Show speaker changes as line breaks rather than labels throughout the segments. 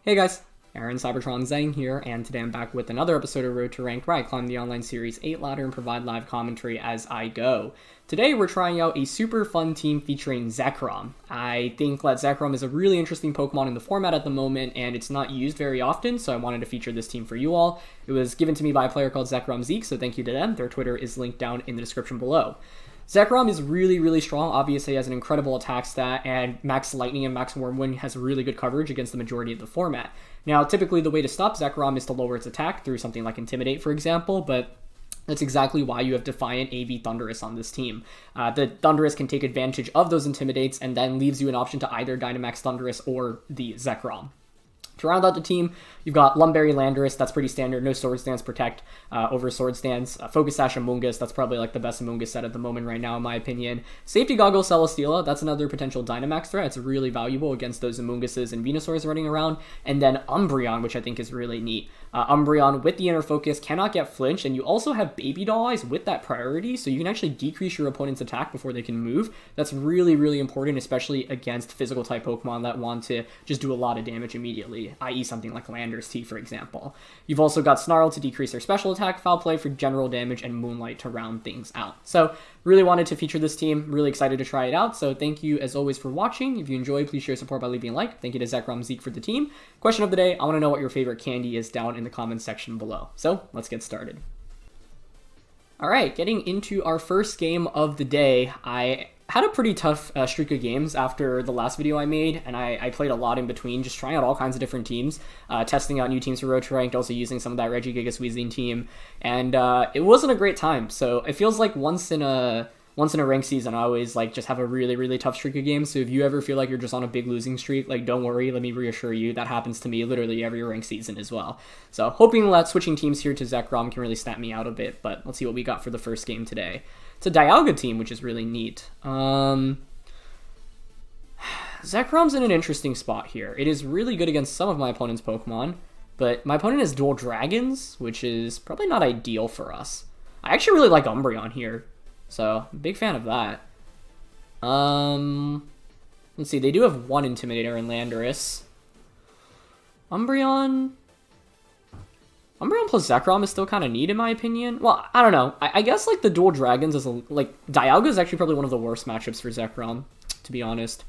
Hey guys, Aaron Cybertron Zhang here, and today I'm back with another episode of Road to Ranked where I climb the online series 8 ladder and provide live commentary as I go. Today we're trying out a super fun team featuring Zekrom. I think that Zekrom is a really interesting Pokemon in the format at the moment, and it's not used very often, so I wanted to feature this team for you all. It was given to me by a player called ZekromZeke, so thank you to them. Their Twitter is linked down in the description below. Zekrom is really strong. Obviously he has an incredible attack stat, and Max Lightning and Max Wormwind has really good coverage against the majority of the format. Now, typically the way to stop Zekrom is to lower its attack through something like Intimidate, for example, but that's exactly why you have Defiant, AV, Thundurus on this team. The Thundurus can take advantage of those Intimidates and then leaves you an option to either Dynamax Thundurus or the Zekrom. To round out the team, you've got Lumberry Landorus, that's pretty standard, no Sword Stance Protect over Sword Stance. Focus Sash Amoonguss, that's probably like the best Amoonguss set at the moment right now in my opinion. Safety Goggles Celesteela, that's another potential Dynamax threat, it's really valuable against those Amoongusses and Venusaurs running around. And then Umbreon, which I think is really neat. Umbreon with the Inner Focus cannot get flinched, and you also have Baby Doll Eyes with that priority, so you can actually decrease your opponent's attack before they can move. That's really important, especially against physical type Pokemon that want to just do a lot of damage immediately, i.e. something like Landorus-T, for example. You've also got Snarl to decrease their special attack, Foul Play for general damage, and Moonlight to round things out. So, really wanted to feature this team, really excited to try it out, so thank you as always for watching. If you enjoyed, please show your support by leaving a like. Thank you to ZekromZeke for the team. Question of the day, I want to know what your favorite candy is down in the comments section below. So, let's get started. Alright, getting into our first game of the day. I had a pretty tough streak of games after the last video I made, and I played a lot in between, just trying out all kinds of different teams, testing out new teams for Road to Ranked, also using some of that Regigigas Weezing team, and it wasn't a great time. So it feels like once in a ranked season, I always like just have a really tough streak of games. So if you ever feel like you're just on a big losing streak, like don't worry, let me reassure you, that happens to me literally every ranked season as well. So hoping that switching teams here to Zekrom can really snap me out a bit, but let's see what we got for the first game today. It's a Dialga team, which is really neat. Zekrom's in an interesting spot here. It is really good against some of my opponent's Pokemon, but my opponent has dual dragons, which is probably not ideal for us. I actually really like Umbreon here, so big fan of that. Let's see, they do have one Intimidator in Landorus. Umbreon plus Zekrom is still kind of neat in my opinion. Well, I don't know. I guess like the dual dragons is like Dialga is actually probably one of the worst matchups for Zekrom, to be honest.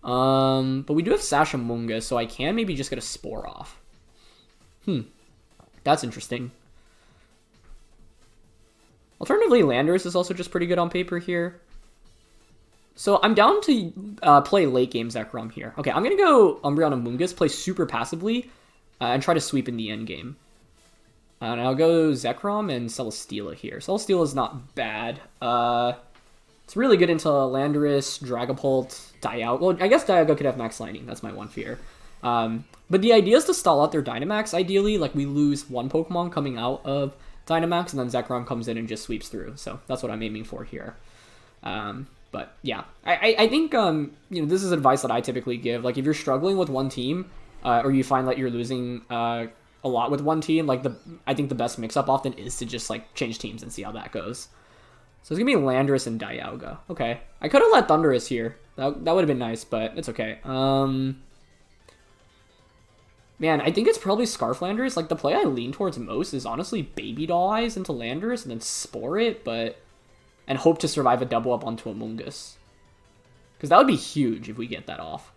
But we do have Sash Amoonguss, so I can maybe just get a Spore off. That's interesting. Alternatively, Landorus is also just pretty good on paper here. So I'm down to play late game Zekrom here. Okay, I'm gonna go Umbreon Amoonguss, play super passively, and try to sweep in the end game. And I'll go Zekrom and Celesteela here. Celesteela is not bad. It's really good into Landorus, Dragapult, Dialga. Well, I guess Dialga could have Max Lightning. That's my one fear. But the idea is to stall out their Dynamax, ideally. Like, we lose one Pokemon coming out of Dynamax, and then Zekrom comes in and just sweeps through. So that's what I'm aiming for here. But, yeah. I think, you know, this is advice that I typically give. Like, if you're struggling with one team, or you find that you're losing a lot with one team, like I think the best mix-up often is to just like change teams and see how that goes. So it's gonna be Landorus and Dialga. Okay, I could have let Thundurus here. That would have been nice, but it's okay. Man, I think it's probably Scarf Landorus. Like the play I lean towards most is honestly Baby Doll Eyes into Landorus and then Spore it, and hope to survive a double up onto Amoonguss. Because that would be huge if we get that off.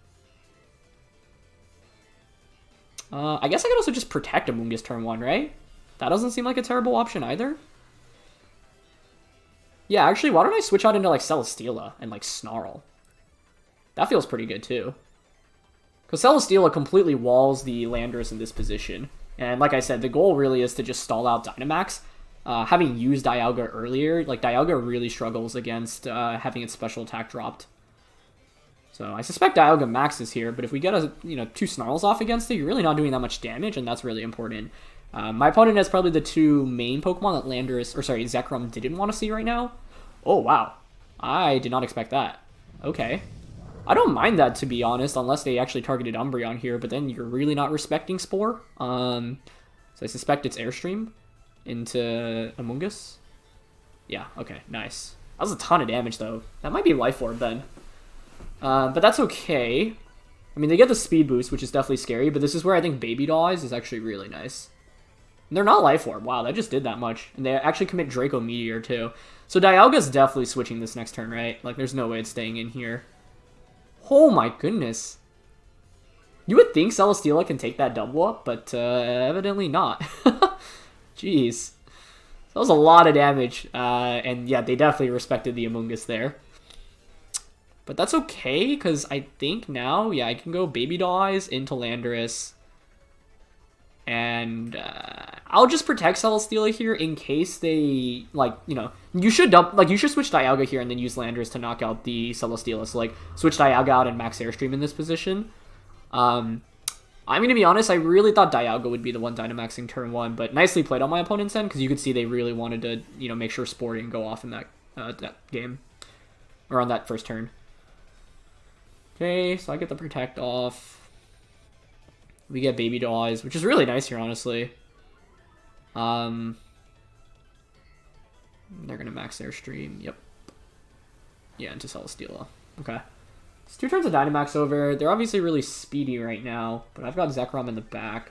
I guess I could also just protect Amoonguss turn 1, right? That doesn't seem like a terrible option either. Yeah, actually, why don't I switch out into, like, Celesteela and, like, Snarl? That feels pretty good, too. Because Celesteela completely walls the Landorus in this position. And, like I said, the goal really is to just stall out Dynamax. Having used Dialga earlier, like, Dialga really struggles against having its special attack dropped. So I suspect Dialga maxes here, but if we get two Snarls off against it, you're really not doing that much damage, and that's really important. My opponent has probably the two main Pokemon that Zekrom didn't want to see right now. Oh, wow. I did not expect that. Okay. I don't mind that, to be honest, unless they actually targeted Umbreon here, but then you're really not respecting Spore. So I suspect it's Airstream into Amoonguss. Yeah, okay, nice. That was a ton of damage, though. That might be Life Orb, then. But that's okay. I mean, they get the speed boost, which is definitely scary, but this is where I think Baby Doll is actually really nice. And they're not Life Orb. Wow, that just did that much. And they actually commit Draco Meteor, too. So Dialga's definitely switching this next turn, right? Like, there's no way it's staying in here. Oh my goodness. You would think Celesteela can take that double up, but evidently not. Jeez. That was a lot of damage. And yeah, they definitely respected the Amoonguss there. But that's okay, because I think now, yeah, I can go Baby Doll Eyes into Landorus. And I'll just protect Celesteela here in case they, like, you know, you should switch Dialga here and then use Landorus to knock out the Celesteela. So, like, switch Dialga out and max Airstream in this position. I'm going to be honest, I really thought Dialga would be the one Dynamaxing turn 1, but nicely played on my opponent's end, because you could see they really wanted to, you know, make sure Spore didn't go off in that game. Or on that first turn. Okay, so I get the Protect off. We get Baby Doll Eyes, which is really nice here, honestly. They're gonna max Airstream. Yep. Yeah, into Celesteela. Okay. It's 2 turns of Dynamax over. They're obviously really speedy right now, but I've got Zekrom in the back.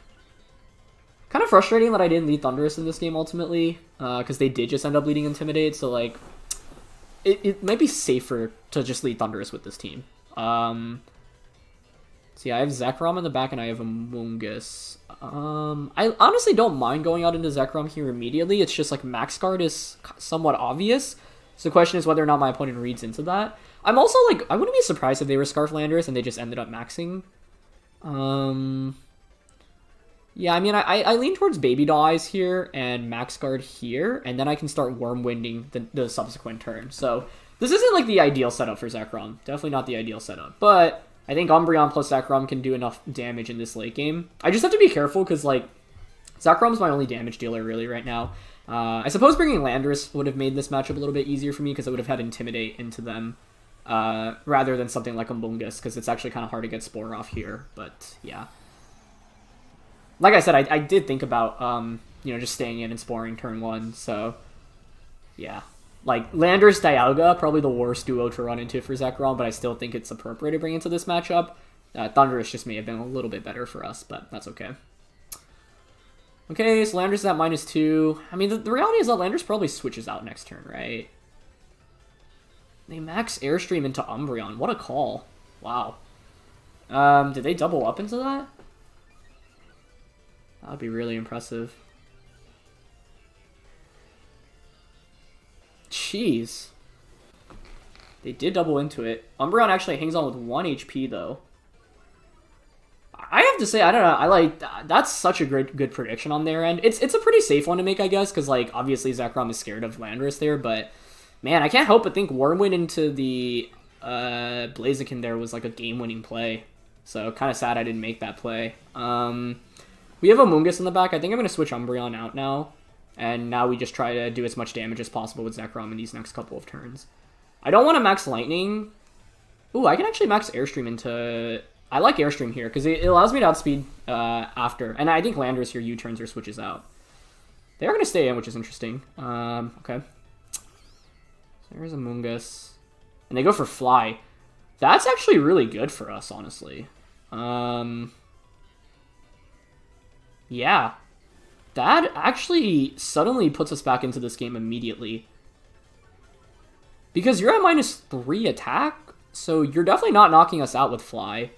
Kind of frustrating that I didn't lead Thundurus in this game ultimately, because they did just end up leading Intimidate, so like, it might be safer to just lead Thundurus with this team. So yeah, I have Zekrom in the back and I have Amoonguss. I honestly don't mind going out into Zekrom here immediately. It's just like Max Guard is somewhat obvious. So the question is whether or not my opponent reads into that. I'm also like, I wouldn't be surprised if they were Scarf Landorus and they just ended up maxing. Yeah, I mean, I lean towards Baby Doll Eyes here and Max Guard here, and then I can start Wormwinding the subsequent turn. So this isn't like the ideal setup for Zekrom. Definitely not the ideal setup. But I think Umbreon plus Zekrom can do enough damage in this late game. I just have to be careful because, like, Zekrom's my only damage dealer really right now. I suppose bringing Landorus would have made this matchup a little bit easier for me because I would have had Intimidate into them rather than something like Amoonguss, because it's actually kind of hard to get Spore off here. But yeah. Like I said, I did think about, you know, just staying in and sporing turn 1, so yeah. Like, Landorus Dialga, probably the worst duo to run into for Zekrom, but I still think it's appropriate to bring into this matchup. Thundurus just may have been a little bit better for us, but that's okay. Okay, so Landorus is at -2. I mean, the reality is that Landorus probably switches out next turn, right? They max Airstream into Umbreon. What a call. Wow. Did they double up into that? That would be really impressive. Jeez. They did double into it. Umbreon actually hangs on with 1 HP, though. I have to say, I don't know, I like, that's such a good prediction on their end. It's a pretty safe one to make, I guess, because, like, obviously Zekrom is scared of Landorus there, but, man, I can't help but think Wormwind into the Blaziken there was, like, a game-winning play. So, kind of sad I didn't make that play. We have Amoonguss in the back. I think I'm going to switch Umbreon out now. And now we just try to do as much damage as possible with Zekrom in these next couple of turns. I don't want to max Lightning. Ooh, I can actually max Airstream into... I like Airstream here, because it allows me to outspeed after. And I think Landorus here U-turns or switches out. They are going to stay in, which is interesting. Okay. So there's Amoonguss. And they go for Fly. That's actually really good for us, honestly. Yeah. That actually suddenly puts us back into this game immediately. Because you're at -3 attack, so you're definitely not knocking us out with Fly.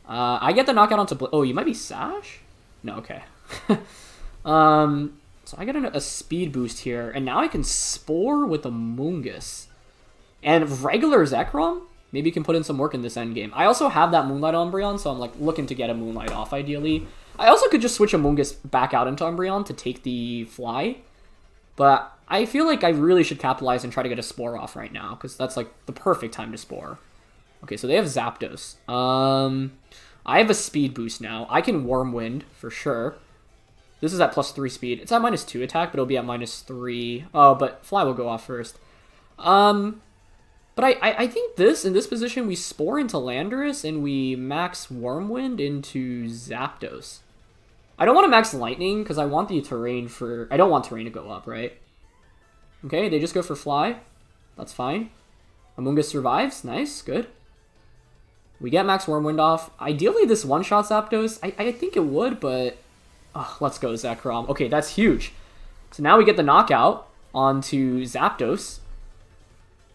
I get the knockout onto... Oh, you might be Sash? No, okay. So I get a speed boost here, and now I can Spore with Amoonguss. And regular Zekrom? Maybe you can put in some work in this endgame. I also have that Moonlight Umbreon, so I'm like looking to get a Moonlight off ideally. I also could just switch Amoonguss back out into Umbreon to take the Fly. But I feel like I really should capitalize and try to get a Spore off right now, because that's like the perfect time to Spore. Okay, so they have Zapdos. I have a speed boost now. I can Wormwind for sure. This is at +3 speed. It's at -2 attack, but it'll be at -3. Oh, but Fly will go off first. But I think in this position, we Spore into Landorus, and we max Wormwind into Zapdos. I don't want to max Lightning, because I want the Terrain for... I don't want Terrain to go up, right? Okay, they just go for Fly. That's fine. Amoonguss survives. Nice, good. We get Max Wormwind off. Ideally, this one-shot Zapdos. I think it would, but... Oh, let's go, Zekrom. Okay, that's huge. So now we get the knockout onto Zapdos.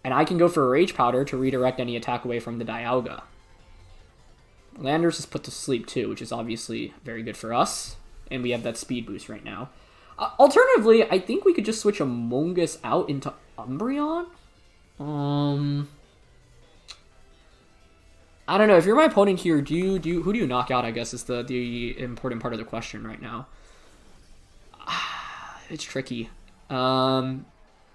And I can go for a Rage Powder to redirect any attack away from the Dialga. Landorus is put to sleep too, which is obviously very good for us. And we have that speed boost right now. Alternatively, I think we could just switch Among Us out into Umbreon. I don't know. If you're my opponent here, who do you knock out, I guess, is the important part of the question right now. It's tricky. I'm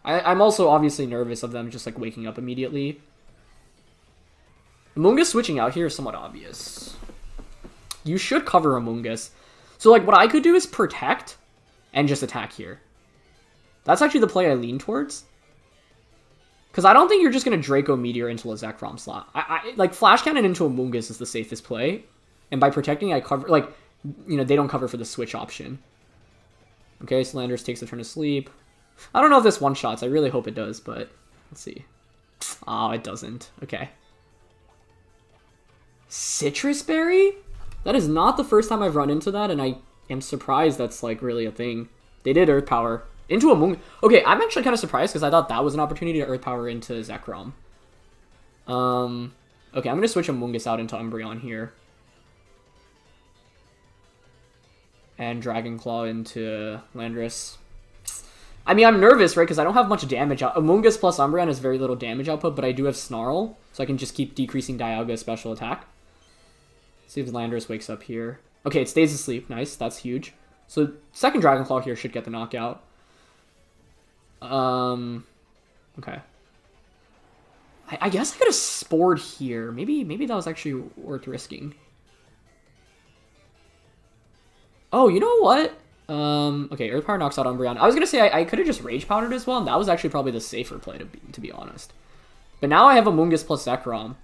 also obviously nervous of them just like waking up immediately. Among Us switching out here is somewhat obvious. You should cover Among Us. So like what I could do is protect and just attack here. That's actually the play I lean towards. Because I don't think you're just going to Draco Meteor into a Zekrom slot. I like, Flash Cannon into Among Us is the safest play. And by protecting, I cover, like, you know, they don't cover for the switch option. Okay, so Landorus takes a turn to sleep. I don't know if this one-shots. I really hope it does, but let's see. Oh, it doesn't. Okay. Citrus Berry? That is not the first time I've run into that, and I am surprised that's, like, really a thing. They did Earth Power. Into Among... Okay, I'm actually kind of surprised because I thought that was an opportunity to Earth Power into Zekrom. Okay, I'm going to switch Among Us out into Umbreon here. And Dragon Claw into Landorus. I mean, I'm nervous, right? Because I don't have much damage out. Among Us plus Umbreon has very little damage output, but I do have Snarl, so I can just keep decreasing Dialga's special attack. See if Landorus wakes up here. Okay, it stays asleep. Nice, that's huge. So, second Dragon Claw here should get the knockout. Okay. I guess I could have Spored here. Maybe that was actually worth risking. Oh, you know what? Okay, Earth Power knocks out Umbreon. I was gonna say I could have just Rage Powdered as well, and that was actually probably the safer play, to be honest. But now I have Among Us plus Zekrom.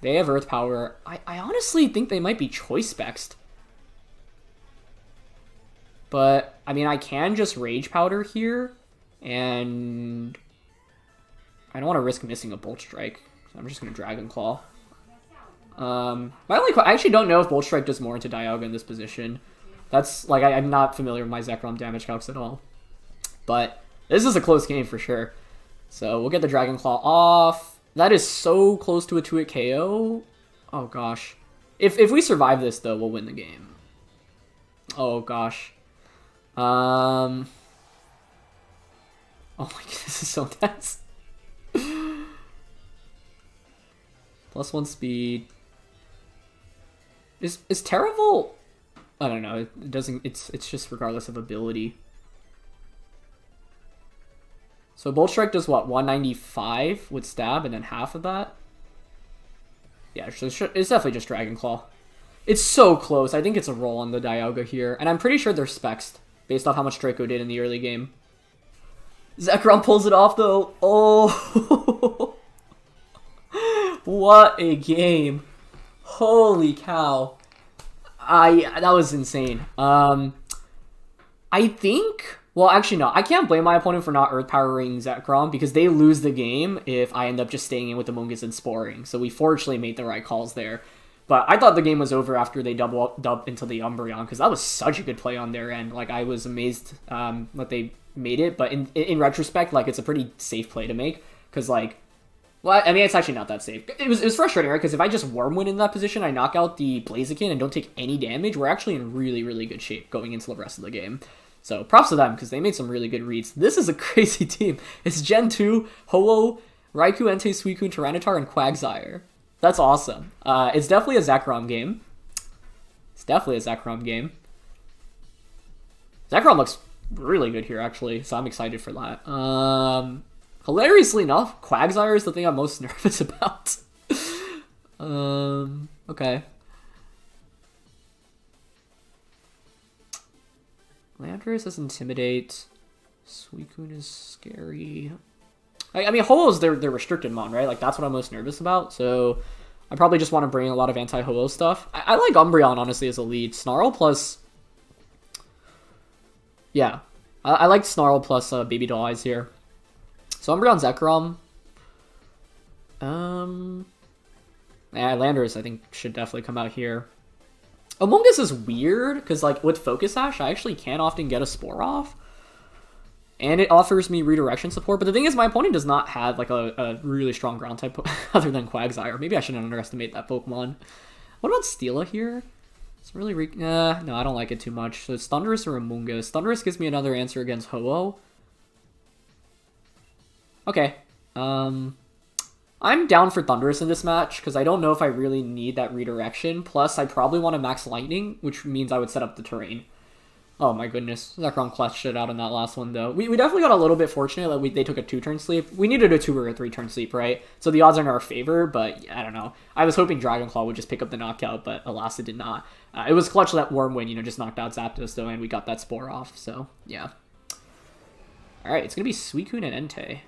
They have Earth Power. I honestly think they might be Choice Spexed. But, I mean, I can just Rage Powder here. And I don't want to risk missing a Bolt Strike. So I'm just going to Dragon Claw. I actually don't know if Bolt Strike does more into Dialga in this position. That's, like, I'm not familiar with my Zekrom damage calcs at all. But this is a close game for sure. So we'll get the Dragon Claw off. That is so close to a 2-hit KO. Oh, gosh. If we survive this, though, we'll win the game. Oh, gosh. Oh my god, this is so intense. +1 speed. Is Terrible? I don't know. It doesn't. It's just regardless of ability. So Bolt Strike does what? 195 with stab, and then half of that. Yeah, so it's definitely just Dragon Claw. It's so close. I think it's a roll on the Dialga here, and I'm pretty sure they're spexed based off how much Draco did in the early game. Zekrom pulls it off, though. Oh. What a game. Holy cow. That was insane. I think... Well, actually, no. I can't blame my opponent for not Earth Powering Zekrom because they lose the game if I end up just staying in with Among Us and Sporing. So we fortunately made the right calls there. But I thought the game was over after they double up into the Umbreon because that was such a good play on their end. Like, I was amazed that they made it. But in retrospect, like, it's a pretty safe play to make because, like, well, I mean, it's actually not that safe. It was frustrating, right? Because if I just Wormwind in that position, I knock out the Blaziken and don't take any damage, we're actually in really, really good shape going into the rest of the game. So props to them because they made some really good reads. This is a crazy team. It's Gen 2, Ho-Oh, Raikou, Entei, Suicune, Tyranitar, and Quagsire. That's awesome. It's definitely a Zekrom game. Zekrom looks really good here, actually, so I'm excited for that. Hilariously enough, Quagsire is the thing I'm most nervous about. Okay. Landorus is Intimidate. Suicune is scary. I mean, Ho-Oh's their restricted mon, right? Like, that's what I'm most nervous about, so I probably just want to bring a lot of anti-Ho-Oh stuff. I like Umbreon, honestly, as a lead. Snarl plus... Yeah. I like Snarl plus Baby Doll Eyes here. So Umbreon Zekrom. Landorus, I think, should definitely come out here. Among Us is weird, because, like, with Focus Sash, I actually can't often get a Spore off. And it offers me redirection support. But the thing is, my opponent does not have, like, a really strong ground type other than Quagsire. Maybe I shouldn't underestimate that Pokemon. What about Steela here? It's really... no, I don't like it too much. So it's Thundurus or Among Us. Thundurus gives me another answer against Ho-Oh. Okay. I'm down for Thundurus in this match, because I don't know if I really need that redirection. Plus, I probably want to max Lightning, which means I would set up the terrain. Oh my goodness. Zekrom clutched it out in that last one, though. We definitely got a little bit fortunate that they took a 2-turn sleep. We needed a 2 or a 3-turn sleep, right? So the odds are in our favor, but I don't know. I was hoping Dragon Claw would just pick up the knockout, but alas, it did not. It was clutch that Worm win, just knocked out Zapdos, though, and we got that Spore off, so yeah. Alright, it's going to be Suicune and Entei.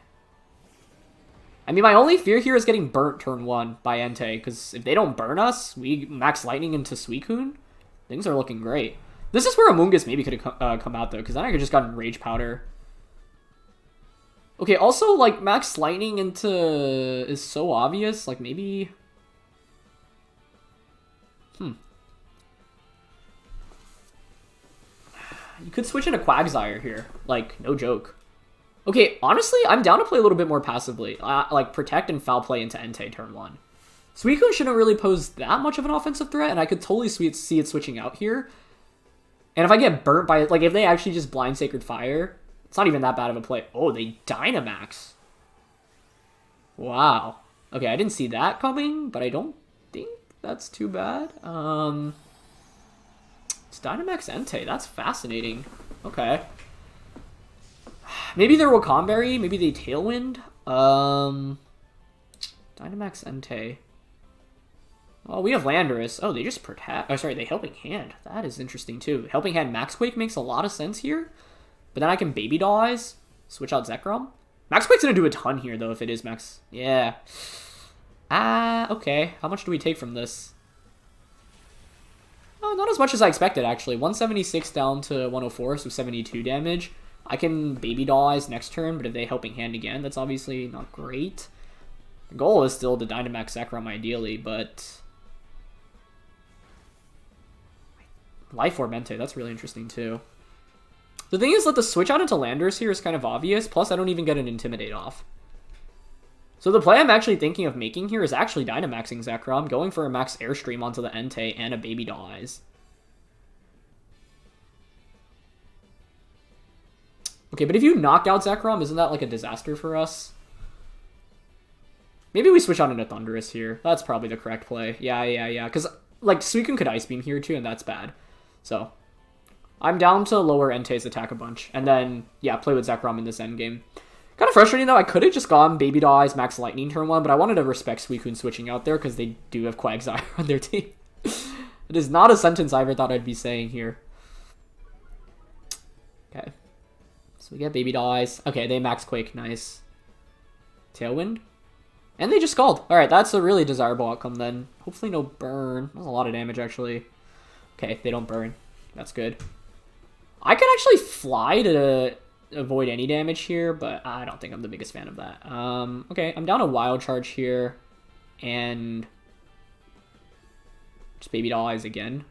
I mean, my only fear here is getting burnt turn 1 by Entei, because if they don't burn us, we max Lightning into Suicune. Things are looking great. This is where Among Us maybe could have come out, though, because then I could just gotten Rage Powder. Okay, also, like, max Lightning into... is so obvious. Like, maybe... You could switch into Quagsire here. Like, no joke. Okay, honestly, I'm down to play a little bit more passively. Like, Protect and Foul Play into Entei turn 1. Suicune shouldn't really pose that much of an offensive threat, and I could totally see it switching out here. And if I get burnt by it, like, if they actually just Blind Sacred Fire, it's not even that bad of a play. Oh, they Dynamax. Wow. Okay, I didn't see that coming, but I don't think that's too bad. It's Dynamax Entei. That's fascinating. Okay. Maybe they're Wakandberry. Maybe they Tailwind. Dynamax Entei. Oh, we have Landorus. Oh, they just Protect. Oh, sorry, they Helping Hand. That is interesting, too. Helping Hand Max Quake makes a lot of sense here. But then I can Baby Doll Eyes. Switch out Zekrom. Max Quake's going to do a ton here, though, if it is Max. Yeah. Okay. How much do we take from this? Oh, not as much as I expected, actually. 176 down to 104, so 72 damage. I can Baby Doll Eyes next turn, but if they Helping Hand again, that's obviously not great. The goal is still to Dynamax Zekrom, ideally, but... Life Orb Entei, that's really interesting, too. The thing is that the switch out into Landorus here is kind of obvious, plus I don't even get an Intimidate off. So the play I'm actually thinking of making here is actually Dynamaxing Zekrom, going for a max Airstream onto the Entei and a Baby Doll Eyes. Okay, but if you knock out Zekrom, isn't that like a disaster for us? Maybe we switch out into Thundurus here. That's probably the correct play. Yeah. Because, like, Suicune could Ice Beam here, too, and that's bad. So, I'm down to lower Entei's attack a bunch. And then, yeah, play with Zekrom in this endgame. Kind of frustrating, though. I could have just gone Baby Doll Eyes, Max Lightning turn 1, but I wanted to respect Suicune switching out there because they do have Quagsire on their team. It is not a sentence I ever thought I'd be saying here. Okay. So we get Baby Doll Eyes. Okay, they Max Quake. Nice. Tailwind. And they just Scald. Alright, that's a really desirable outcome then. Hopefully no burn. That's a lot of damage, actually. Okay, they don't burn. That's good. I could actually fly to avoid any damage here, but I don't think I'm the biggest fan of that. Okay, I'm down a Wild Charge here. And... just Baby Doll Eyes again.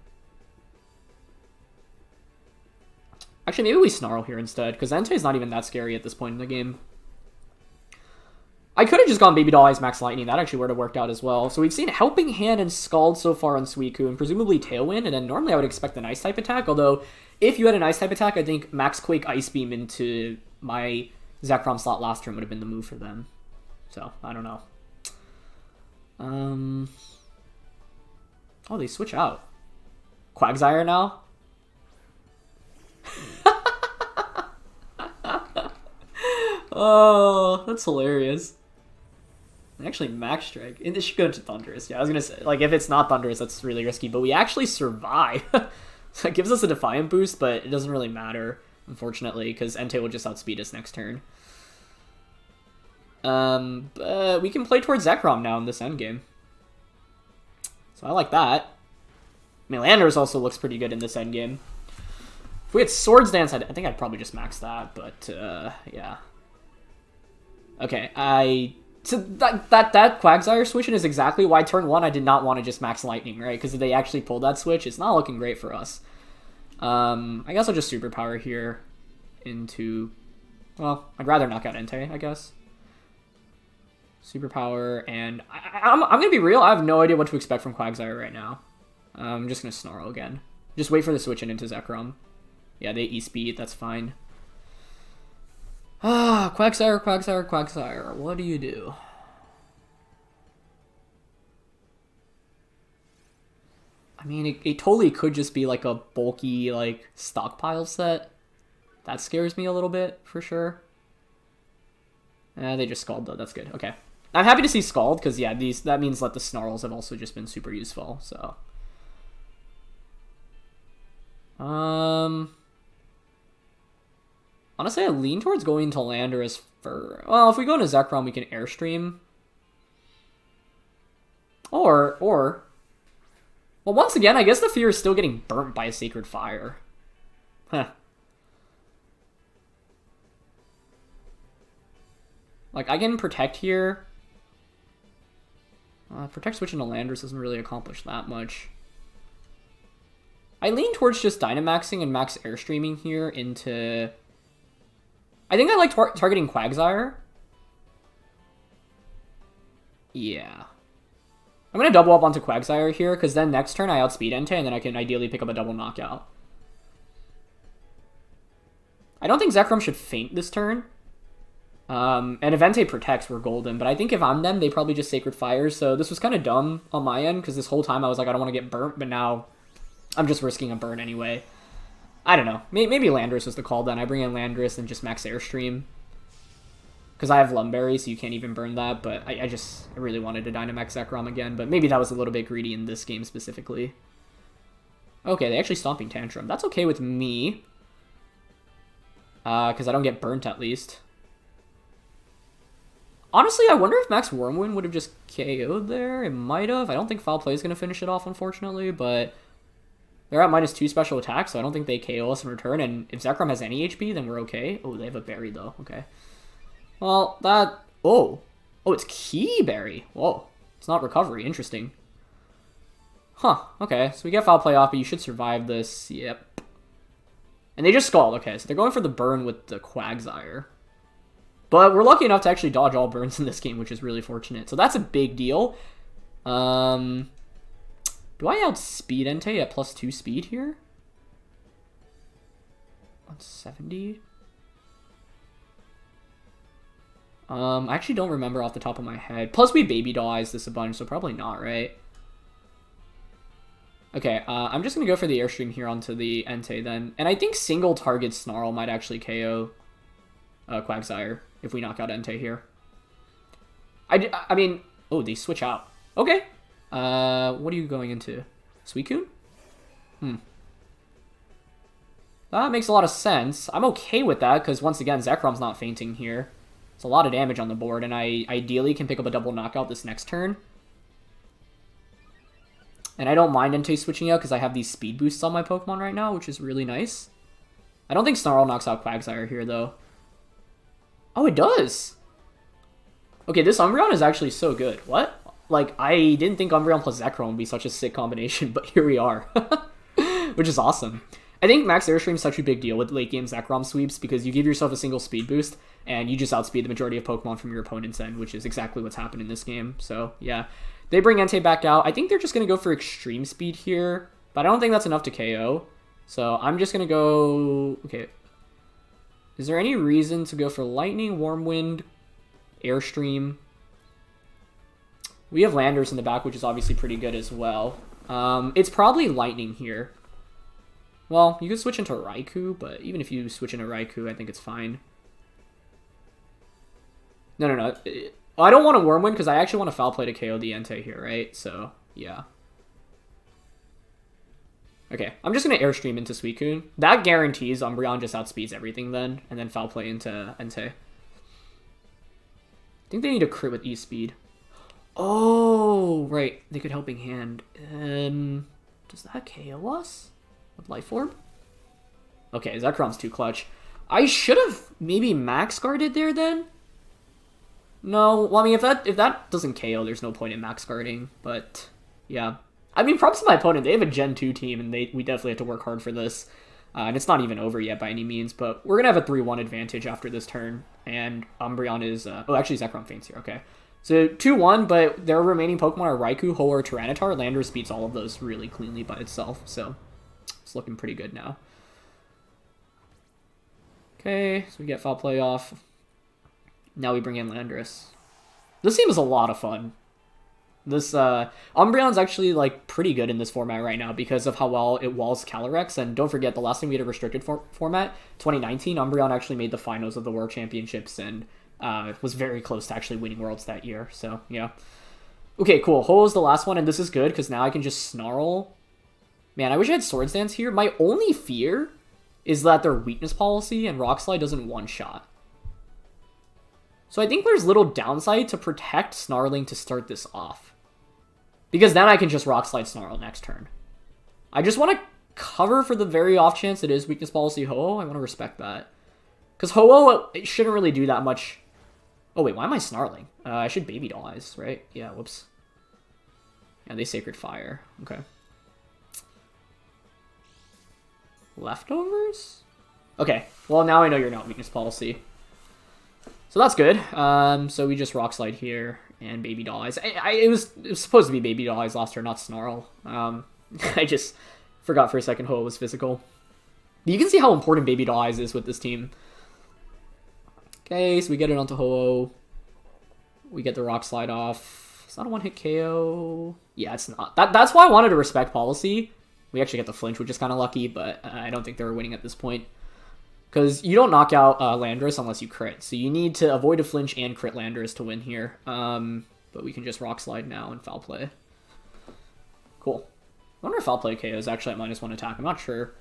Actually, maybe we Snarl here instead, because Entei's not even that scary at this point in the game. I could have just gone Baby Doll Eyes, Max Lightning. That actually would have worked out as well. So we've seen Helping Hand and Scald so far on Suicune, presumably Tailwind, and then normally I would expect an Ice-type attack, although if you had an Ice-type attack, I think Max Quake Ice Beam into my Zekrom slot last turn would have been the move for them. So, I don't know. Oh, they switch out. Quagsire now? Oh, that's hilarious. Actually, Max Strike. And this should go to Thundurus. Yeah, I was going to say, like, if it's not Thundurus, that's really risky. But we actually survive. So it gives us a Defiant boost, but it doesn't really matter, unfortunately, because Entei will just outspeed us next turn. But we can play towards Zekrom now in this endgame. So I like that. I mean, Landorus also looks pretty good in this endgame. If we had Swords Dance, I think I'd probably just max that, but, yeah. Okay, I So that Quagsire switch is exactly why turn 1 I did not want to just max Lightning, right? Because if they actually pulled that switch, it's not looking great for us. I guess I'll just Superpower here into... Well, I'd rather knock out Entei, I guess. Superpower, and I'm going to be real, I have no idea what to expect from Quagsire right now. I'm just going to Snarl again. Just wait for the switch in into Zekrom. Yeah, they E-Speed, that's fine. Ah, Quagsire, Quagsire, Quagsire. What do you do? I mean, it totally could just be like a bulky, like, stockpile set. That scares me a little bit, for sure. They just Scald, though. That's good. Okay. I'm happy to see Scald, because, yeah, that means that the Snarls have also just been super useful, so... Honestly, I lean towards going to Landorus for... Well, if we go into Zekrom, we can Airstream. Or... Well, once again, I guess the fear is still getting burnt by a Sacred Fire. Huh. Like, I can Protect here. Protect switching to Landorus doesn't really accomplish that much. I lean towards just Dynamaxing and max Airstreaming here into... I think I like targeting Quagsire. Yeah. I'm going to double up onto Quagsire here, because then next turn I outspeed Entei, and then I can ideally pick up a double knockout. I don't think Zekrom should faint this turn. And if Entei protects, we're golden. But I think if I'm them, they probably just Sacred Fire. So this was kind of dumb on my end, because this whole time I was like, I don't want to get burnt, but now I'm just risking a burn anyway. I don't know. Maybe Landorus was the call then. I bring in Landorus and just max Airstream. Because I have Lumberry, so you can't even burn that. But I really wanted to Dynamax Zekrom again. But maybe that was a little bit greedy in this game specifically. Okay, they actually Stomping Tantrum. That's okay with me. Because I don't get burnt at least. Honestly, I wonder if Max Wormwind would have just KO'd there. It might have. I don't think Foul Play is going to finish it off, unfortunately. But... they're at -2 special attack, so I don't think they KO us in return. And if Zekrom has any HP, then we're okay. Oh, they have a berry, though. Okay. Well, that... Oh, it's Key Berry. Whoa. It's not Recovery. Interesting. Huh. Okay, so we get Foul Play off, but you should survive this. Yep. And they just Scald. Okay, so they're going for the burn with the Quagsire. But we're lucky enough to actually dodge all burns in this game, which is really fortunate. So that's a big deal. Do I outspeed Entei at +2 speed here? 170? I actually don't remember off the top of my head. Plus we Baby Doll Eyes this a bunch, so probably not, right? Okay, I'm just going to go for the Airstream here onto the Entei then. And I think single target Snarl might actually KO Quagsire if we knock out Entei here. I mean... Oh, they switch out. Okay. What are you going into? Suicune? That makes a lot of sense. I'm okay with that, because once again, Zekrom's not fainting here. It's a lot of damage on the board, and I ideally can pick up a double knockout this next turn. And I don't mind Entei switching out, because I have these speed boosts on my Pokemon right now, which is really nice. I don't think Snarl knocks out Quagsire here, though. Oh, it does! Okay, this Umbreon is actually so good. What? Like, I didn't think Umbreon plus Zekrom would be such a sick combination, but here we are. Which is awesome. I think Max Airstream is such a big deal with late game Zekrom sweeps, because you give yourself a single speed boost, and you just outspeed the majority of Pokemon from your opponent's end, which is exactly what's happened in this game. So, yeah. They bring Entei back out. I think they're just going to go for extreme speed here, but I don't think that's enough to KO. So, I'm just going to go... Okay. Is there any reason to go for Lightning, Wormwind, Airstream? We have Landorus in the back, which is obviously pretty good as well. It's probably Lightning here. Well, you could switch into Raikou, but even if you switch into Raikou, I think it's fine. No. I don't want a Wormwind, because I actually want to Foul Play to KO the Entei here, right? So, yeah. Okay, I'm just going to Airstream into Suicune. That guarantees Umbreon just outspeeds everything then, and then Foul Play into Entei. I think they need a crit with E-Speed. Oh, right. They could Helping Hand. Does that KO us? With Life Orb? Okay, Zekrom's too clutch. I should have maybe Max Guarded there then. No, well, I mean, if that doesn't KO, there's no point in max guarding, but yeah. I mean, props to my opponent. They have a Gen 2 team, and we definitely have to work hard for this. And it's not even over yet by any means, but we're going to have a 3-1 advantage after this turn, and Umbreon is... oh, actually, Zekrom faints here, okay. So 2-1, but their remaining Pokemon are Raikou, Ho-Oh, Tyranitar. Landorus beats all of those really cleanly by itself, so it's looking pretty good now. Okay, so we get Foul Play off. Now we bring in Landorus. This team is a lot of fun. This Umbreon's actually like pretty good in this format right now because of how well it walls Calyrex. And don't forget, the last time we had a restricted format, 2019, Umbreon actually made the finals of the World Championships and was very close to actually winning Worlds that year. So yeah. Okay, cool. Ho-Oh's the last one, and this is good because now I can just Snarl. Man, I wish I had Swords Dance here. My only fear is that their weakness policy and Rock Slide doesn't one-shot. So I think there's little downside to protect Snarling to start this off. Because then I can just Rock Slide Snarl next turn. I just want to cover for the very off chance it is weakness policy Ho-Oh. I want to respect that. Because Ho-Oh, it shouldn't really do that much. Oh wait, why am I snarling? I should Baby Doll Eyes, right? Yeah, whoops. Yeah, they Sacred Fire. Okay. Leftovers? Okay, well now I know you're not weakness policy. So that's good. So we just Rock Slide here and Baby Doll Eyes. It was supposed to be Baby Doll Eyes last turn, not Snarl. I just forgot for a second Ho-Oh was physical. But you can see how important Baby Doll Eyes is with this team. Okay, so we get it onto Ho-Oh. We get the Rock Slide off. It's not a one-hit KO. Yeah, it's not. That's why I wanted to respect policy. We actually get the flinch, which is kind of lucky, but I don't think they were winning at this point. Because you don't knock out Landorus unless you crit. So you need to avoid a flinch and crit Landorus to win here. But we can just Rock Slide now and Foul Play. Cool. I wonder if Foul Play KO is actually at -1 attack. I'm not sure.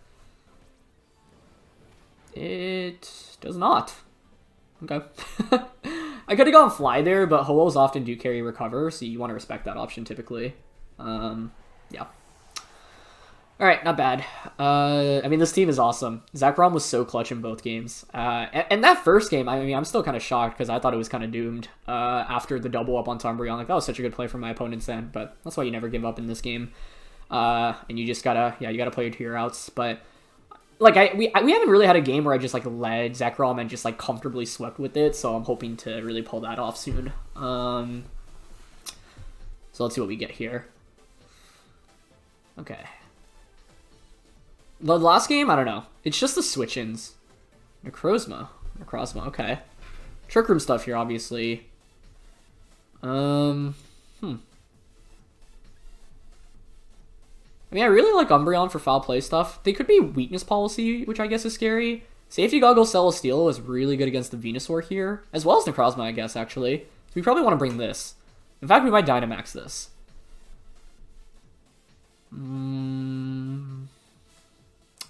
It does not. Okay. I could have gone Fly there, but Ho-Ohs often do carry Recover, so you want to respect that option typically. Yeah. Alright, not bad. I mean, this team is awesome. Zekrom was so clutch in both games. And that first game, I mean, I'm still kind of shocked because I thought it was kind of doomed after the double up on Umbreon. Like, that was such a good play from my opponents then, but that's why you never give up in this game. And you just gotta, yeah, you gotta play to your outs. But, like, we haven't really had a game where I just, like, led Zekrom and just, like, comfortably swept with it, so I'm hoping to really pull that off soon. So let's see what we get here. Okay. The last game, I don't know. It's just the switch-ins. Necrozma, okay. Trick Room stuff here, obviously. I mean, I really like Umbreon for foul play stuff. They could be weakness policy, which I guess is scary. Safety Goggles Celesteela is really good against the Venusaur here, as well as Necrozma, I guess, actually. So we probably want to bring this. In fact, we might Dynamax this.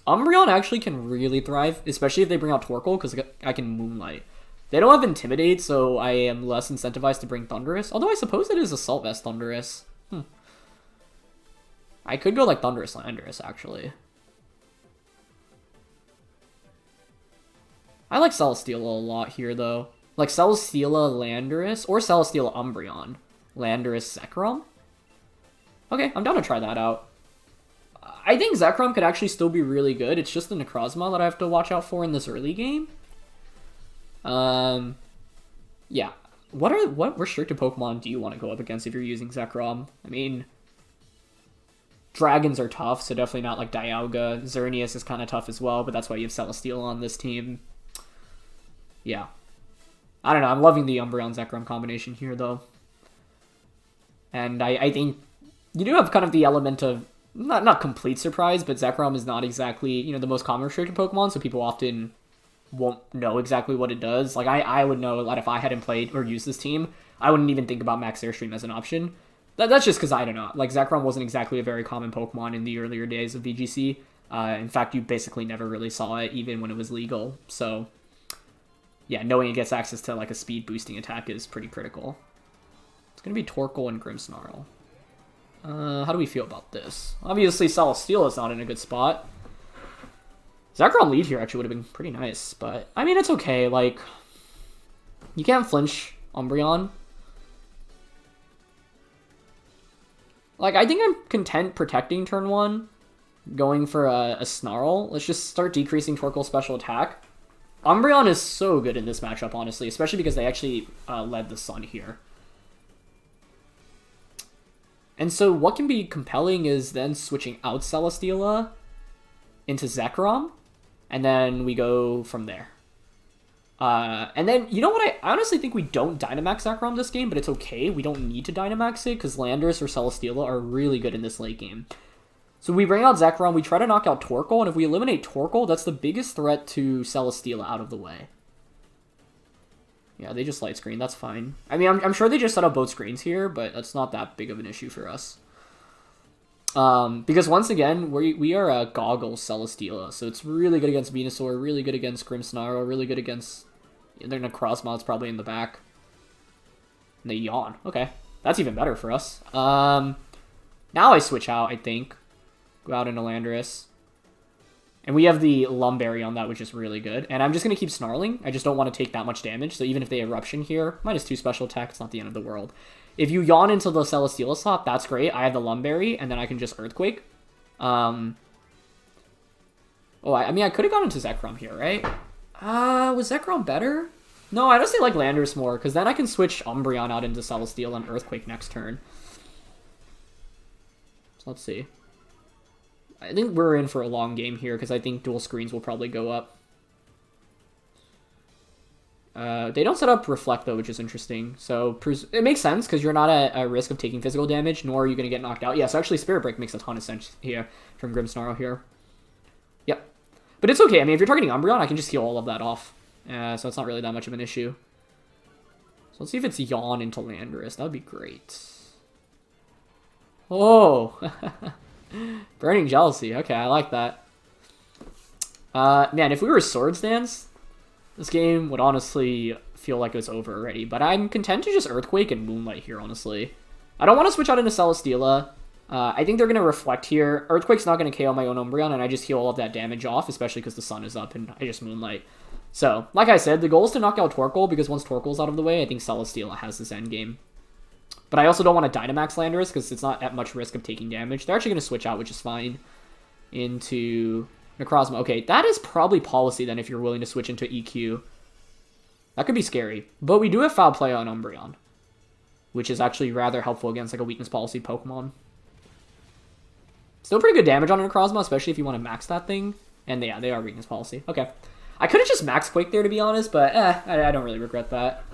Umbreon actually can really thrive, especially if they bring out Torkoal, because I can Moonlight. They don't have Intimidate, so I am less incentivized to bring Thundurus. Although I suppose it is Assault Vest Thundurus. I could go like Thundurus Landorus, actually. I like Celesteela a lot here, though. Like Celesteela Landorus, or Celesteela Umbreon. Landorus Zekrom? Okay, I'm down to try that out. I think Zekrom could actually still be really good. It's just the Necrozma that I have to watch out for in this early game. Yeah. What restricted Pokemon do you want to go up against if you're using Zekrom? I mean, dragons are tough, so definitely not like Dialga. Xerneas is kind of tough as well, but that's why you have Celesteela on this team. Yeah. I don't know. I'm loving the Umbreon Zekrom combination here, though. And I think you do have kind of the element of not complete surprise, but Zekrom is not exactly, you know, the most common restricted Pokemon, so people often won't know exactly what it does. Like, I would know that if I hadn't played or used this team, I wouldn't even think about Max Airstream as an option. That's just because I don't know. Like, Zekrom wasn't exactly a very common Pokemon in the earlier days of VGC. In fact, you basically never really saw it, even when it was legal. So, yeah, knowing it gets access to, like, a speed-boosting attack is pretty critical. It's going to be Torkoal and Grimmsnarl. How do we feel about this? Obviously, Celesteela is not in a good spot. Zekrom lead here actually would have been pretty nice, but I mean, it's okay. Like, you can't flinch Umbreon. Like, I think I'm content protecting turn 1, going for a Snarl. Let's just start decreasing Torkoal special attack. Umbreon is so good in this matchup, honestly, especially because they actually led the Sun here. And so what can be compelling is then switching out Celesteela into Zekrom, and then we go from there. And then, you know what, I honestly think we don't Dynamax Zekrom this game, but it's okay. We don't need to Dynamax it, because Landorus or Celesteela are really good in this late game. So we bring out Zekrom, we try to knock out Torkoal, and if we eliminate Torkoal, that's the biggest threat to Celesteela out of the way. Yeah, they just light screen, that's fine. I mean, I'm sure they just set up both screens here, but that's not that big of an issue for us. Because once again, we are a Goggle Celesteela, so it's really good against Venusaur, really good against Grimmsnarl, really good against... Their Necrozma is probably in the back. And they yawn. Okay, that's even better for us. Now I switch out, I think. Go out into Landorus. And we have the Lumberry on that, which is really good. And I'm just going to keep snarling. I just don't want to take that much damage. So even if they Eruption here, -2 special attack, it's not the end of the world. If you yawn into the Celesteela slot, that's great. I have the Lumberry, and then I can just Earthquake. Oh, I mean, I could have gone into Zekrom here, right? Was Zekrom better? No, I honestly like Landorus more, because then I can switch Umbreon out into Celesteela and Earthquake next turn. So let's see. I think we're in for a long game here, because I think dual screens will probably go up. They don't set up Reflect, though, which is interesting. So it makes sense, because you're not at a risk of taking physical damage, nor are you going to get knocked out. Yeah, so actually Spirit Break makes a ton of sense here from Grimmsnarl here. Yep. But it's okay. I mean, if you're targeting Umbreon, I can just heal all of that off. So it's not really that much of an issue. So let's see if it's Yawn into Landorus. That would be great. Oh! Burning Jealousy. Okay, I like that. Man, if we were Swords Dance, this game would honestly feel like it was over already. But I'm content to just Earthquake and Moonlight here, honestly. I don't want to switch out into Celesteela. I think they're going to Reflect here. Earthquake's not going to KO my own Umbreon, and I just heal all of that damage off, especially because the sun is up, and I just Moonlight. So, like I said, the goal is to knock out Torkoal, because once Torkoal's out of the way, I think Celesteela has this endgame. But I also don't want to Dynamax Landorus, because it's not at much risk of taking damage. They're actually going to switch out, which is fine, into Necrozma. Okay, that is probably policy, then, if you're willing to switch into EQ. That could be scary. But we do have Foul Play on Umbreon, which is actually rather helpful against like a weakness policy Pokemon. Still pretty good damage on Necrozma, especially if you want to max that thing. And yeah, they are weakness policy. Okay. I could have just max Quake there, to be honest, but I don't really regret that.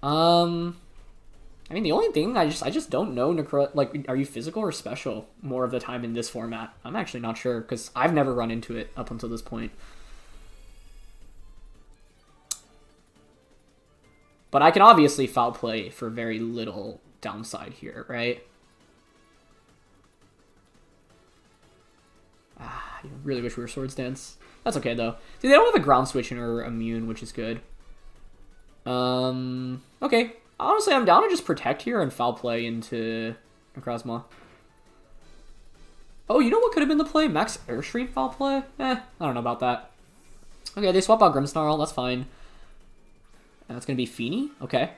I mean, the only thing, I just don't know, like, are you physical or special more of the time in this format? I'm actually not sure, because I've never run into it up until this point. But I can obviously Foul Play for very little downside here, right? I really wish we were Swords Dance. That's okay, though. See, they don't have a Ground Switch or Immune, which is good. Okay. Honestly, I'm down to just Protect here and Foul Play into Necrozma. Oh, you know what could have been the play? Max Airstream Foul Play? I don't know about that. Okay, they swap out Grimmsnarl. That's fine. And that's going to be Fini? Okay.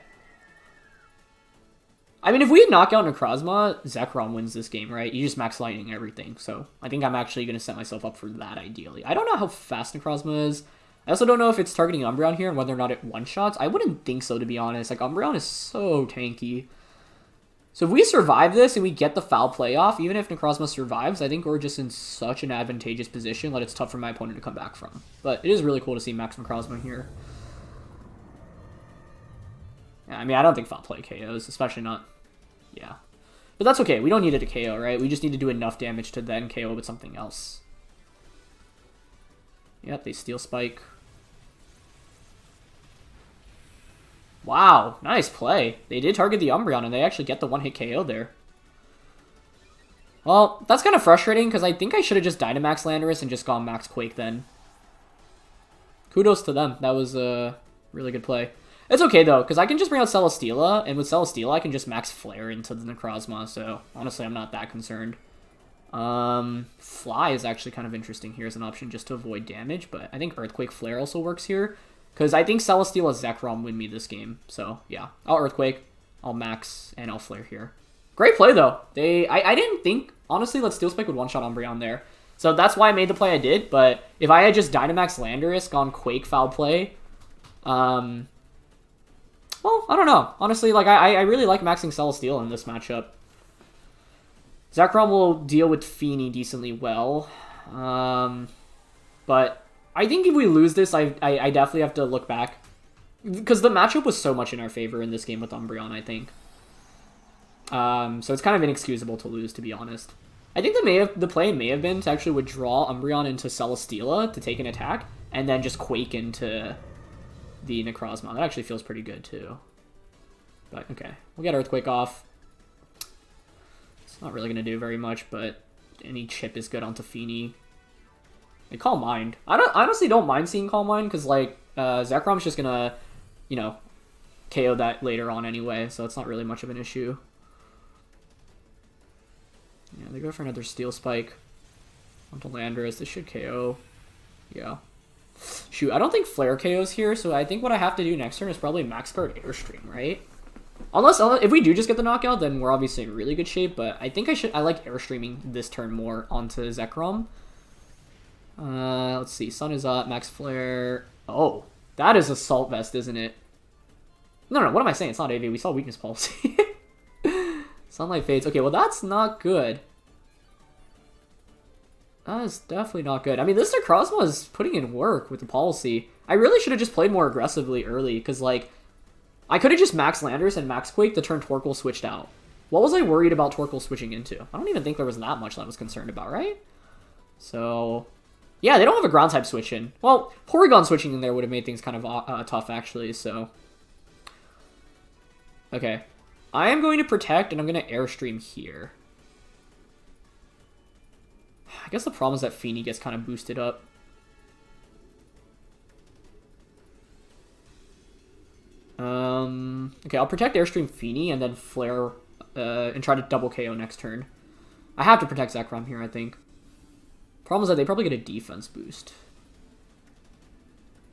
I mean, if we knock out Necrozma, Zekrom wins this game, right? You just Max Lightning everything. So I think I'm actually going to set myself up for that, ideally. I don't know how fast Necrozma is. I also don't know if it's targeting Umbreon here and whether or not it one-shots. I wouldn't think so, to be honest. Like, Umbreon is so tanky. So if we survive this and we get the Foul Play off, even if Necrozma survives, I think we're just in such an advantageous position that it's tough for my opponent to come back from. But it is really cool to see Max Necrozma here. I mean, I don't think Foul Play KOs, especially not... Yeah. But that's okay. We don't need it to KO, right? We just need to do enough damage to then KO with something else. Yep, they Steel Spike. Wow, nice play. They did target the Umbreon, and they actually get the one-hit KO there. Well, that's kind of frustrating, because I think I should have just Dynamax Landorus and just gone Max Quake then. Kudos to them. That was a really good play. It's okay, though, because I can just bring out Celesteela, and with Celesteela, I can just max Flare into the Necrozma, so honestly, I'm not that concerned. Fly is actually kind of interesting here as an option just to avoid damage, but I think Earthquake Flare also works here. Because I think Celesteela Zekrom win me this game. So, yeah. I'll Earthquake, I'll Max, and I'll Flare here. Great play, though. I didn't think, honestly, that Steel Spike would one-shot Umbreon there. So that's why I made the play I did. But if I had just Dynamax Landorus, gone Quake foul play, well, I don't know. Honestly, like, I really like maxing Celesteela in this matchup. Zekrom will deal with Fini decently well. But I think if we lose this, I definitely have to look back. Because the matchup was so much in our favor in this game with Umbreon, I think. So it's kind of inexcusable to lose, to be honest. I think the play may have been to actually withdraw Umbreon into Celesteela to take an attack, and then just Quake into the Necrozma. That actually feels pretty good, too. But, okay. We'll get Earthquake off. It's not really going to do very much, but any chip is good onto Fini. And Calm Mind. I honestly don't mind seeing Calm Mind, because, like, Zekrom's just going to, you know, KO that later on anyway, so it's not really much of an issue. Yeah, they go for another Steel Spike onto Landorus. This should KO. Yeah. Shoot, I don't think Flare KOs here, so I think what I have to do next turn is probably Max Guard Airstream, right? Unless, if we do just get the knockout, then we're obviously in really good shape, but I think I like Airstreaming this turn more onto Zekrom. Let's see, Sun is up, Max Flare. Oh, that is Assault Vest, isn't it? No, what am I saying? It's not AV, we saw Weakness Policy. Sunlight Fades. Okay, well, that's not good. That is definitely not good. I mean, this Necrozma is putting in work with the policy. I really should have just played more aggressively early, because, like, I could have just Max Landorus and Max Quake the turn Torkoal switched out. What was I worried about Torkoal switching into? I don't even think there was that much that I was concerned about, right? So, yeah, they don't have a Ground-type switch in. Well, Porygon switching in there would have made things kind of tough, actually, so. Okay. I am going to Protect, and I'm going to Airstream here. I guess the problem is that Fini gets kind of boosted up. Okay, I'll Protect Airstream Fini, and then Flare, and try to double KO next turn. I have to Protect Zekrom here, I think. Problem is that they probably get a defense boost.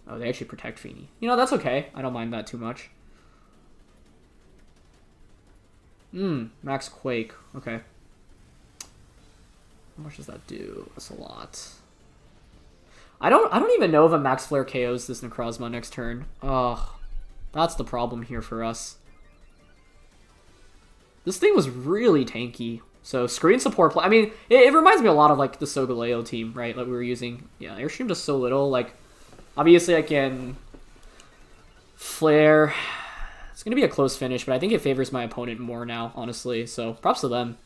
Oh, they actually Protect Fini. You know, that's okay. I don't mind that too much. Max Quake. Okay. How much does that do? That's a lot. I don't even know if a Max Flare KOs this Necrozma next turn. Ugh. That's the problem here for us. This thing was really tanky. So, screen support play. I mean, it reminds me a lot of, like, the Solgaleo team, right? Like, we were using. Yeah, Airstream does so little. Like, obviously I can Flare. It's going to be a close finish, but I think it favors my opponent more now, honestly. So, props to them.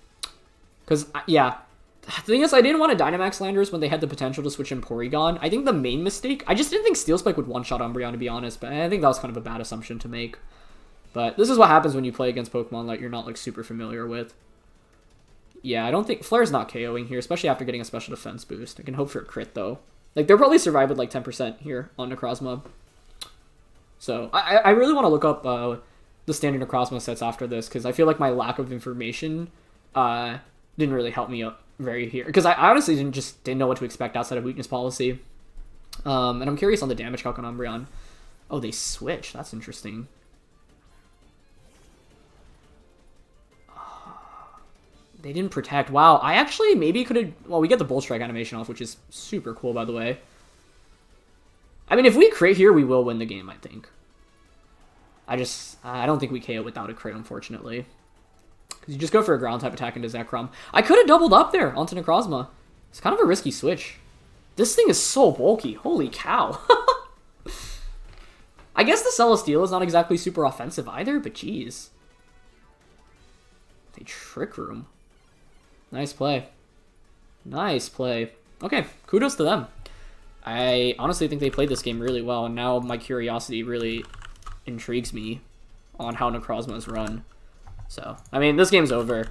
Because, yeah. The thing is, I didn't want to Dynamax Landorus when they had the potential to switch in Porygon. I think the main mistake... I just didn't think Steel Spike would one-shot Umbreon, to be honest. But I think that was kind of a bad assumption to make. But this is what happens when you play against Pokemon that you're not, like, super familiar with. Yeah, I don't think... Flare's not KOing here, especially after getting a special defense boost. I can hope for a crit, though. Like, they'll probably survive with, like, 10% here on Necrozma. So, I really want to look up the standard Necrozma sets after this, because I feel like my lack of information didn't really help me up very here. Because I honestly didn't know what to expect outside of Weakness Policy. And I'm curious on the damage calc on Umbreon. Oh, they switch. That's interesting. They didn't Protect. Wow, I actually maybe could have... Well, we get the Bull Strike animation off, which is super cool, by the way. I mean, if we crit here, we will win the game, I think. I don't think we KO without a crit, unfortunately. Because you just go for a Ground-type attack into Zekrom. I could have doubled up there onto Necrozma. It's kind of a risky switch. This thing is so bulky. Holy cow. I guess the Celesteela is not exactly super offensive either, but geez. They Trick Room. Nice play. Nice play. Okay, kudos to them. I honestly think they played this game really well, and now my curiosity really intrigues me on how Necrozma is run. So, I mean, this game's over.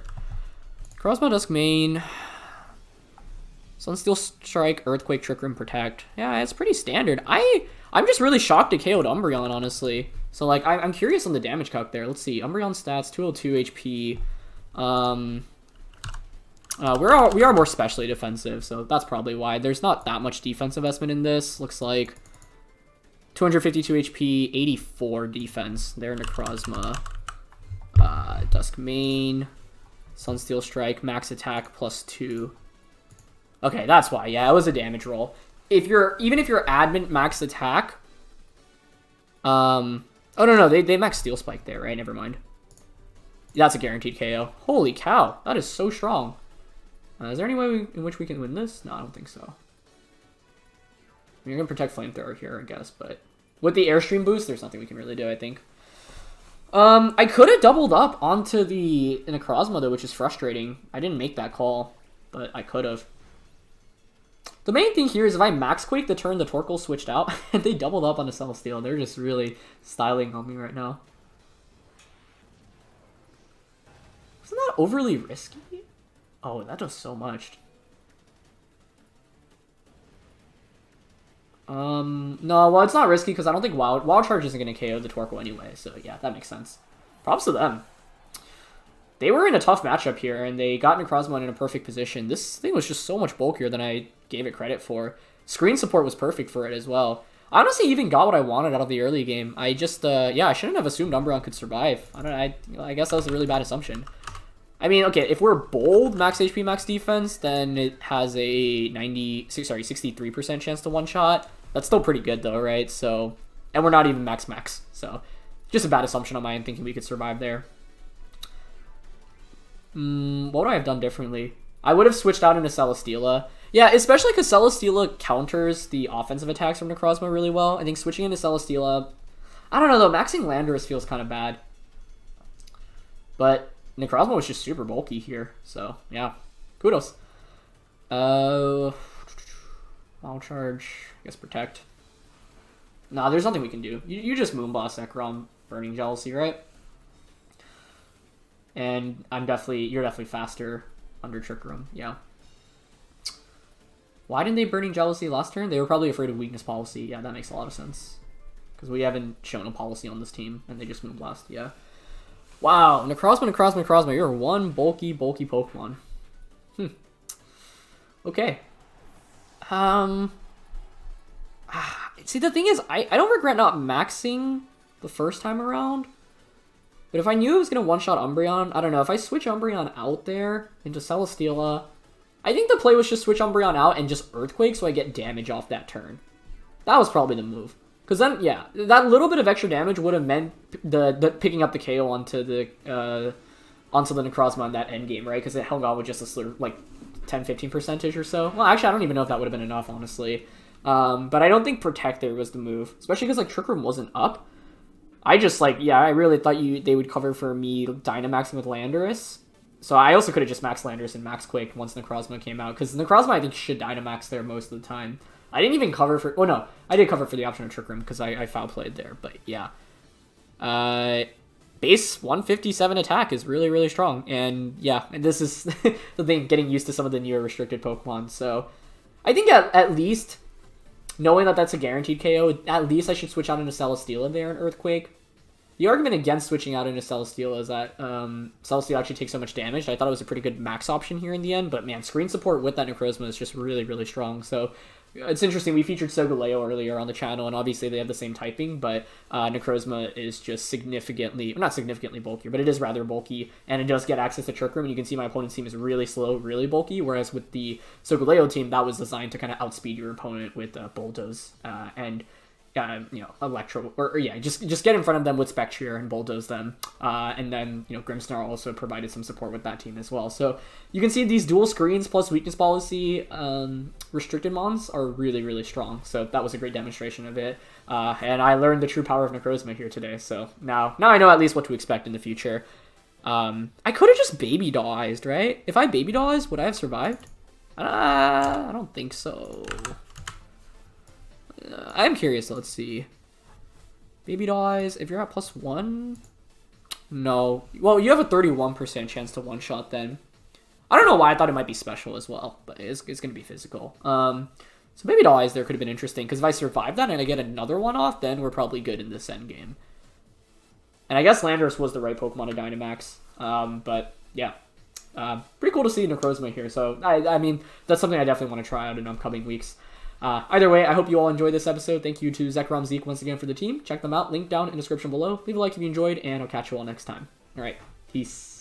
Necrozma Dusk main. Sunsteel Strike, Earthquake, Trick Room, Protect. Yeah, it's pretty standard. I'm just really shocked it KO'd Umbreon, honestly. So, like, I'm curious on the damage calc there. Let's see. Umbreon stats, 202 HP. We are more specially defensive, so that's probably why. There's not that much defense investment in this. Looks like 252 HP, 84 defense. They're Necrozma. Dusk Mane. Sunsteel Strike, max attack, +2. Okay, that's why. Yeah, it was a damage roll. Even if you're adamant max attack... oh, no, they max Steel Spike there, right? Never mind. That's a guaranteed KO. Holy cow, that is so strong. Is there any way in which we can win this? No, I don't think so. I mean, you're going to protect Flamethrower here, I guess, but... With the Airstream boost, there's nothing we can really do, I think. I could have doubled up onto the Necrozma, though, which is frustrating. I didn't make that call, but I could have. The main thing here is if I Max Quake the turn the Torkoal switched out, and they doubled up on the Celesteela. They're just really styling on me right now. Isn't that overly risky? Oh, that does so much. No, well, it's not risky because I don't think Wild Charge isn't going to KO the Torkoal anyway, so yeah, that makes sense. Props to them. They were in a tough matchup here, and they got Necrozma in a perfect position. This thing was just so much bulkier than I gave it credit for. Screen support was perfect for it as well. I honestly even got what I wanted out of the early game. I just, yeah, I shouldn't have assumed Umbreon could survive. I guess that was a really bad assumption. I mean, okay, if we're bold, max HP, max defense, then it has a 63% chance to one-shot. That's still pretty good, though, right? So, and we're not even max. So, just a bad assumption on my end, thinking we could survive there. What would I have done differently? I would have switched out into Celesteela. Yeah, especially because Celesteela counters the offensive attacks from Necrozma really well. I think switching into Celesteela... I don't know, though. Maxing Landorus feels kind of bad. But Necrozma was just super bulky here. So, yeah. Kudos. Wild Charge... I guess Protect. Nah, there's nothing we can do. You just Moonblast Zekrom, Burning Jealousy, right? And you're definitely faster under Trick Room, yeah. Why didn't they Burning Jealousy last turn? They were probably afraid of Weakness Policy. Yeah, that makes a lot of sense. Because we haven't shown a policy on this team, and they just Moonblast, yeah. Wow, Necrozma, you're one bulky Pokemon. Okay. See, the thing is, I don't regret not maxing the first time around. But if I knew it was going to one-shot Umbreon, I don't know. If I switch Umbreon out there into Celesteela, I think the play was just switch Umbreon out and just Earthquake so I get damage off that turn. That was probably the move. Because then, yeah, that little bit of extra damage would have meant the picking up the KO onto the Necrozma in that endgame, right? Because it held on with just a sort of, like, 10-15% or so. Well, actually, I don't even know if that would have been enough, honestly. But I don't think Protect there was the move. Especially because, like, Trick Room wasn't up. I just, like, yeah, I really thought they would cover for me Dynamaxing with Landorus. So I also could have just maxed Landorus and Max Quake once Necrozma came out. Because Necrozma, I think, should Dynamax there most of the time. I didn't even cover for... Oh, no. I did cover for the option of Trick Room because I foul played there. But, yeah. Base 157 attack is really, really strong. And, yeah, and this is the thing, getting used to some of the newer restricted Pokemon. So I think at least... Knowing that that's a guaranteed KO, at least I should switch out into Celesteela there in Earthquake. The argument against switching out into Celesteela is that Celesteela actually takes so much damage. I thought it was a pretty good max option here in the end, but man, screen support with that Necrozma is just really, really strong. So it's interesting. We featured Solgaleo earlier on the channel, and obviously they have the same typing, but Necrozma is just not significantly bulkier, but it is rather bulky, and it does get access to Trick Room, and you can see my opponent's team is really slow, really bulky, whereas with the Solgaleo team, that was designed to kind of outspeed your opponent with Bulldoze and Electro, or yeah, just get in front of them with Spectre and bulldoze them, and then Grimmsnarl also provided some support with that team as well. So you can see these dual screens plus weakness policy restricted mons are really, really strong. So that was a great demonstration of it, and I learned the true power of Necrozma here today. So now I know at least what to expect in the future. I could have just Baby Doll-Eyes, right? If I Baby Doll-Eyes, would I have survived? I don't think so. I'm curious. Let's see. Baby Doll-Eyes, if you're at +1? No. Well, you have a 31% chance to one-shot then. I don't know why I thought it might be special as well, but it's going to be physical. So Baby Doll-Eyes there could have been interesting, because if I survive that and I get another one off, then we're probably good in this endgame. And I guess Landorus was the right Pokemon to Dynamax. But, yeah. Pretty cool to see Necrozma here. So, I mean, that's something I definitely want to try out in upcoming weeks. Either way, I hope you all enjoyed this episode. Thank you to ZekromZeke once again for the team. Check them out. Link down in the description below. Leave a like if you enjoyed, and I'll catch you all next time. All right. Peace.